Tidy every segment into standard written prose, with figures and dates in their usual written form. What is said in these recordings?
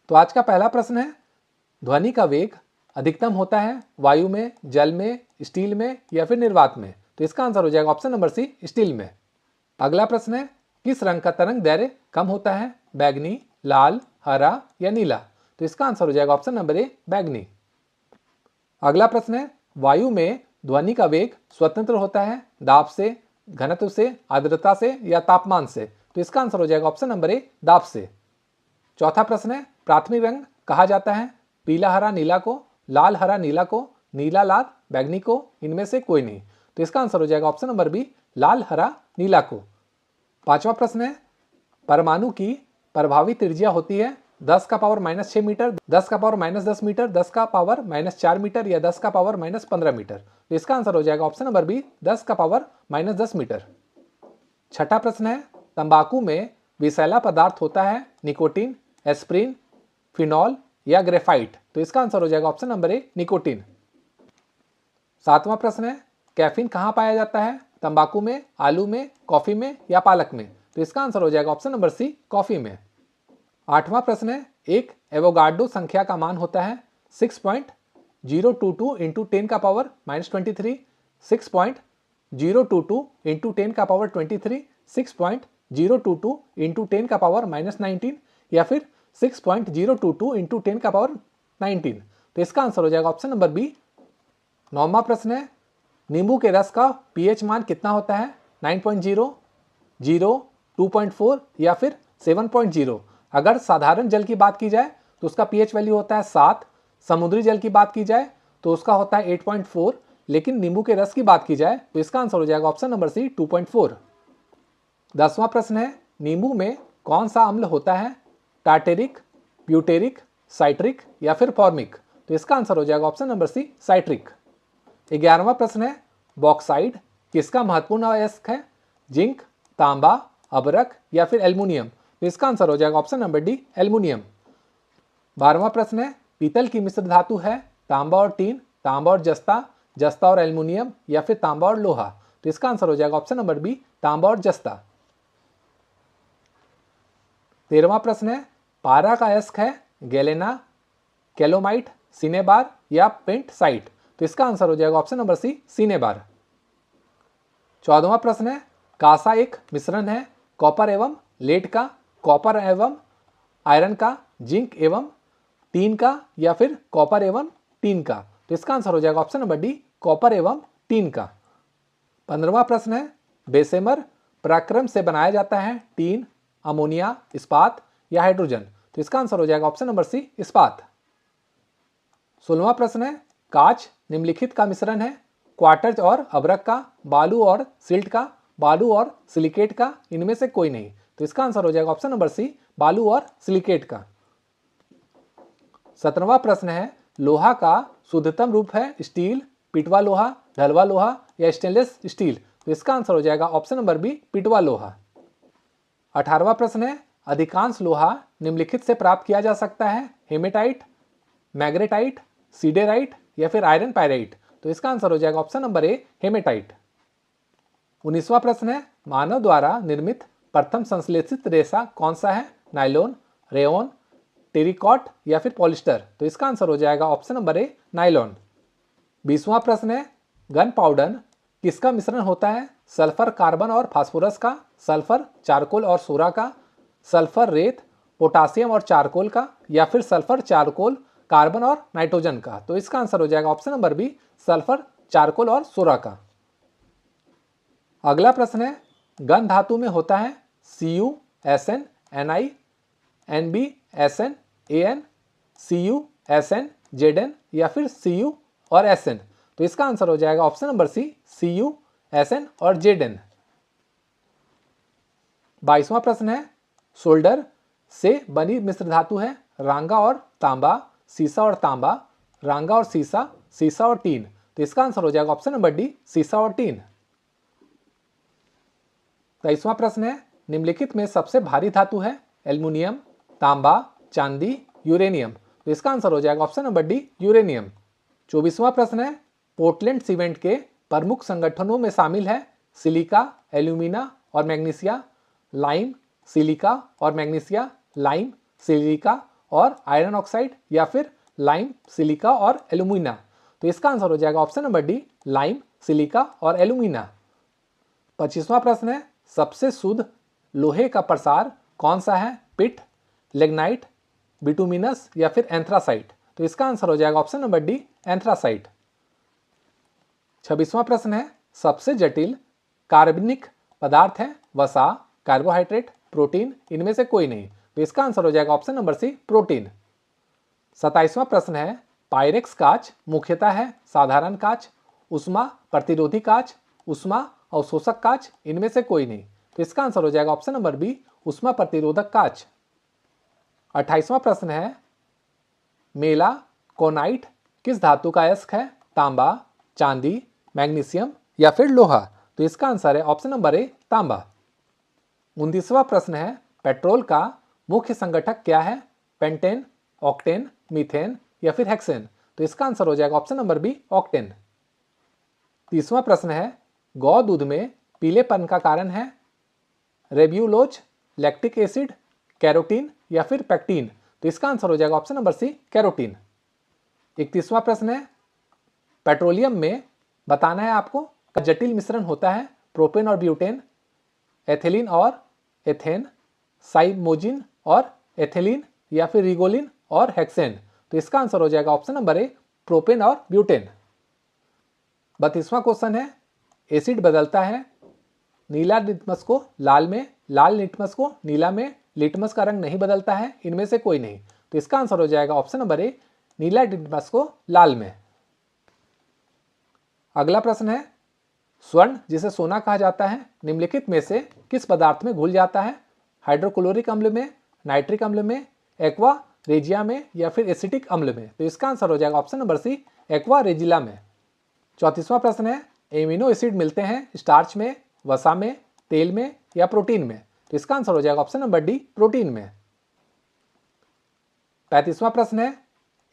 तो आज का पहला प्रश्न है, ध्वनि का वेग अधिकतम होता है वायु में, जल में, स्टील में या फिर निर्वात में? तो इसका आंसर हो जाएगा ऑप्शन नंबर सी, स्टील में। अगला प्रश्न है, किस रंग का तरंग दैर्ध्य कम होता है? बैगनी, लाल, हरा या नीला? तो इसका आंसर हो जाएगा ऑप्शन नंबर ए, बैगनी। अगला प्रश्न है, वायु में ध्वनि का वेग स्वतंत्र होता है दाब से, घनत्व से, आर्द्रता से या तापमान से? तो इसका आंसर हो जाएगा ऑप्शन नंबर ए, दाब से। चौथा प्रश्न है, प्राथमिक रंग कहा जाता है पीला हरा नीला को, लाल हरा नीला को, नीला लाल बैगनी को, इनमें से कोई नहीं? तो इसका आंसर हो जाएगा ऑप्शन नंबर बी, लाल हरा नीला को। पांचवा प्रश्न है, परमाणु की प्रभावी त्रिज्या होती है 10 का पावर -6 मीटर, 10 का पावर -10 मीटर, 10 का पावर -4 मीटर या 10 का पावर -15 मीटर? तो इसका आंसर हो जाएगा ऑप्शन नंबर बी, 10 का पावर -10 मीटर। छठा प्रश्न है, तंबाकू में विषैला पदार्थ होता है निकोटीन, एस्प्रिन, फिनॉल या ग्रेफाइट? तो इसका आंसर हो जाएगा ऑप्शन नंबर ए, निकोटीन। सातवां प्रश्न है, कैफीन कहाँ पाया जाता है? तंबाकू में, आलू में, कॉफी में या पालक में? तो इसका आंसर हो जाएगा ऑप्शन नंबर सी, कॉफी में। आठवां प्रश्न है, एक एवोगाड्रो संख्या का मान होता है 6.022 इंटू 10 का पावर -23, 6.022 इंटू 10 का पावर 23, 6.022 इंटू 10 का पावर -19 या फिर 6.022 इंटू 10 का पावर 19? तो इसका आंसर हो जाएगा ऑप्शन नंबर बी। नौवां प्रश्न है, नींबू के रस का पीएच मान कितना होता है? 9.0, 0, 2.4 या फिर 7.0? अगर साधारण जल की बात की जाए तो उसका पीएच वैल्यू होता है 7, समुद्री जल की बात की जाए तो उसका होता है 8.4, लेकिन नींबू के रस की बात की जाए तो इसका आंसर हो जाएगा ऑप्शन नंबर सी, 2.4। 10वां प्रश्न है, नींबू में कौन सा अम्ल होता है? टार्टेरिक, ब्यूटेरिक, साइट्रिक या फिर फॉर्मिक? तो इसका आंसर हो जाएगा ऑप्शन नंबर सी, साइट्रिक। 11वां प्रश्न है, बॉक्साइड किसका महत्वपूर्ण अयस्क है? जिंक, तांबा, अभ्रक या फिर एल्युमिनियम? तो इसका आंसर हो जाएगा ऑप्शन नंबर डी, एल्युमिनियम। 12वां प्रश्न है, पीतल की मिश्र धातु है तांबा और टीन, तांबा और जस्ता, जस्ता और एल्युमिनियम या फिर तांबा और लोहा? तो इसका आंसर हो जाएगा ऑप्शन नंबर बी, तांबा और जस्ता। 13वां प्रश्न है, पारा का अयस्क है गैलेना, कैलोमाइट, सिनेबार या पेंटसाइट? तो इसका आंसर हो जाएगा ऑप्शन नंबर सी, सिनेबार। 14वां प्रश्न है, कांसा एक मिश्रण है कॉपर एवं लेड का, कॉपर एवं आयरन का, जिंक एवं टीन का या फिर कॉपर एवं टीन का? तो इसका आंसर हो जाएगा ऑप्शन नंबर डी, कॉपर एवं टीन का। 15वां प्रश्न है, बेसेमर पराक्रम से बनाया जाता है टीन, अमोनिया, इस्पात या हाइड्रोजन? तो इसका आंसर हो जाएगा ऑप्शन नंबर सी, इस्पात। 16वां प्रश्न है, कांच निम्नलिखित का मिश्रण है क्वार्टज और अभ्रक का, बालू और सिल्ट का, बालू और सिलिकेट का, इनमें से कोई नहीं? तो इसका आंसर हो जाएगा ऑप्शन नंबर सी, बालू और सिलिकेट का। 17वां प्रश्न है, लोहा का शुद्धतम रूप है स्टील, पिटवा लोहा, ढलवा लोहा या स्टेनलेस स्टील? तो इसका आंसर हो जाएगा ऑप्शन नंबर बी, पिटवा लोहा। 18वां प्रश्न है, अधिकांश लोहा निम्नलिखित से प्राप्त किया जा सकता है हेमेटाइट, मैग्नेटाइट, सीडेराइट या फिर आयरन पायराइट? तो इसका आंसर हो जाएगा ऑप्शन नंबर ए, हेमेटाइट। 19वां प्रश्न है, मानव द्वारा निर्मित प्रथम संश्लेषित रेशा कौन सा है? नायलॉन, रेयॉन, टेरिकॉट या फिर पॉलिस्टर? तो इसका आंसर हो जाएगा ऑप्शन नंबर ए, नायलॉन। 20वां प्रश्न है, गन पाउडर किसका मिश्रण होता है? सल्फर कार्बन और फास्फोरस का, सल्फर चारकोल और सोरा का, सल्फर रेत, पोटासियम और चारकोल का या फिर सल्फर चारकोल कार्बन और नाइट्रोजन का? तो इसका आंसर हो जाएगा option number B, sulphur charcoal और सोरा का। अगला प्रश्न है, गन धातु में होता है Cu, Sn, Ni, Nb, Sn, An, Cu, Sn, Zn या फिर Cu और Sn? तो इसका आंसर हो जाएगा option number C, Cu, Sn और Zn। 22वां प्रश्न है, सोल्डर से बनी मिश्र धातु है रांगा और तांबा, सीसा और तांबा, रांगा और सीसा, सीसा और टीन? तो इसका आंसर हो जाएगा ऑप्शन नंबर डी, सीसा और टीन। 23वां प्रश्न है, निम्नलिखित में सबसे भारी धातु है एल्युमिनियम, तांबा, चांदी, यूरेनियम? तो इसका आंसर हो जाएगा ऑप्शन नंबर डी, यूरेनियम। 24वां प्रश्न है, पोर्टलैंड सीमेंट के प्रमुख संगठनों में शामिल है सिलिका, एल्यूमिना और मैग्नीशिया, लाइम, सिलिका और मैग्नीशिया, लाइम, सिलिका और आयरन ऑक्साइड या फिर लाइम, सिलिका और एल्यूमिना। तो इसका आंसर हो जाएगा option number D, lime, silica और एल्यूमिना। 25वां प्रश्न है, सबसे शुद्ध लोहे का प्रसार कौन सा है? पिट, लिग्नाइट, बिटुमिनस या फिर एंथ्रासाइट। तो इसका आंसर हो जाएगा ऑप्शन नंबर डी, एंथ्रासाइट। 26वां प्रश्न है, सबसे जटिल कार्बनिक पदार्थ है? वसा, कार्बोहाइड्रेट, प्रोटीन, इनमें से कोई नहीं। तो इसका आंसर हो जाएगा ऑप्शन नंबर सी, प्रोटीन। 27वां प्रश्न है, पायरेक्स कांच मुख्यतः है साधारण कांच, उष्मा प्रतिरोधी कांच, उष्मा अवशोषक कांच, इनमें से कोई नहीं। तो इसका आंसर हो जाएगा ऑप्शन नंबर बी, उष्मा प्रतिरोधक कांच। 28वां प्रश्न है, मेलाकोनाइट किस धातु का अयस्क है? तांबा, चांदी, मैग्नीशियम या फिर लोहा। तो इसका आंसर है ऑप्शन नंबर ए, तांबा। 29वां प्रश्न है, पेट्रोल का मुख्य संगठक क्या है? पेंटेन, ऑक्टेन, मीथेन या फिर हेक्सेन। तो इसका आंसर हो जाएगा ऑप्शन नंबर बी, ऑक्टेन। 30वां प्रश्न है, गौ दूध में पीलेपन का कारण है? रेब्यूलोज, लैक्टिक एसिड, कैरोटीन या फिर पैक्टीन। तो इसका आंसर हो जाएगा ऑप्शन नंबर सी, कैरोटीन। 31वां प्रश्न है, पेट्रोलियम में बताना है आपको का जटिल मिश्रण होता है? प्रोपेन और ब्यूटेन, एथिलीन और एथेन, साइमोजिन और एथिलीन या फिर रिगोलिन और हेक्सेन। तो इसका आंसर हो जाएगा ऑप्शन नंबर ए, प्रोपेन और ब्यूटेन। 32वां क्वेश्चन है, एसिड बदलता है नीला लिटमस को लाल में, लाल लिटमस को नीला में, लिटमस का रंग नहीं बदलता है, इनमें से कोई नहीं। तो इसका आंसर हो जाएगा option number A, Neela litmus को लाल में। अगला प्रश्न है, स्वर्ण जिसे सोना कहा जाता है निम्नलिखित में से किस पदार्थ में घुल जाता है? हाइड्रोक्लोरिक अम्ल में, नाइट्रिक अम्ल में, एक्वा रेजिया में या फिर एसिटिक अम्ल में। तो इसका आंसर हो जाएगा ऑप्शन नंबर सी, एक्वा रेजिला में। 34वां प्रश्न है, एमिनो एसिड मिलते हैं स्टार्च में, वसा में, तेल में या प्रोटीन में। तो इसका आंसर हो जाएगा ऑप्शन नंबर डी, प्रोटीन में। 35वां प्रश्न है,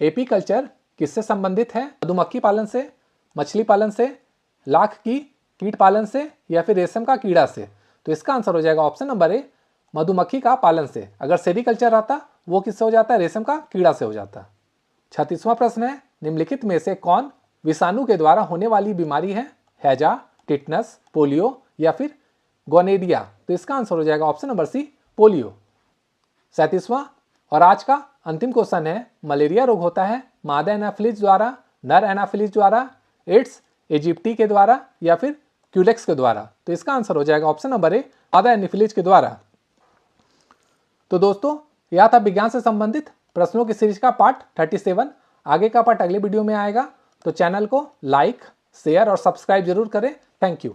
एपीकल्चर किससे संबंधित है? मधुमक्खी पालन से, मछली पालन से, लाख की कीट पालन से या फिर रेशम का कीड़ा से। तो इसका आंसर हो जाएगा ऑप्शन नंबर ए, मधुमक्खी का पालन से। अगर सेरिकल्चर रहता वो किससे हो जाता है? रेशम का कीड़ा से हो जाता। 36वां प्रश्न है, निम्नलिखित में से कौन विषाणु के द्वारा होने वाली बीमारी है? हैजा, टिटनस, पोलियो या फिर गोनेडिया। तो इसका आंसर हो जाएगा ऑप्शन नंबर सी, पोलियो। 37वां और आज का अंतिम क्वेश्चन है, मलेरिया रोग होता है मादा एनाफिलिस द्वारा, नर एनाफिलिस द्वारा, एड्स इजिप्टी के द्वारा या फिर क्यूलेक्स के द्वारा। तो इसका आंसर हो जाएगा ऑप्शन नंबर ए, मादा एनाफिलिस के द्वारा। तो दोस्तों, यह था विज्ञान से संबंधित प्रश्नों की सीरीज का पार्ट 37। आगे का पार्ट अगले वीडियो में आएगा, तो चैनल को लाइक, शेयर और सब्सक्राइब जरूर करें। Thank you.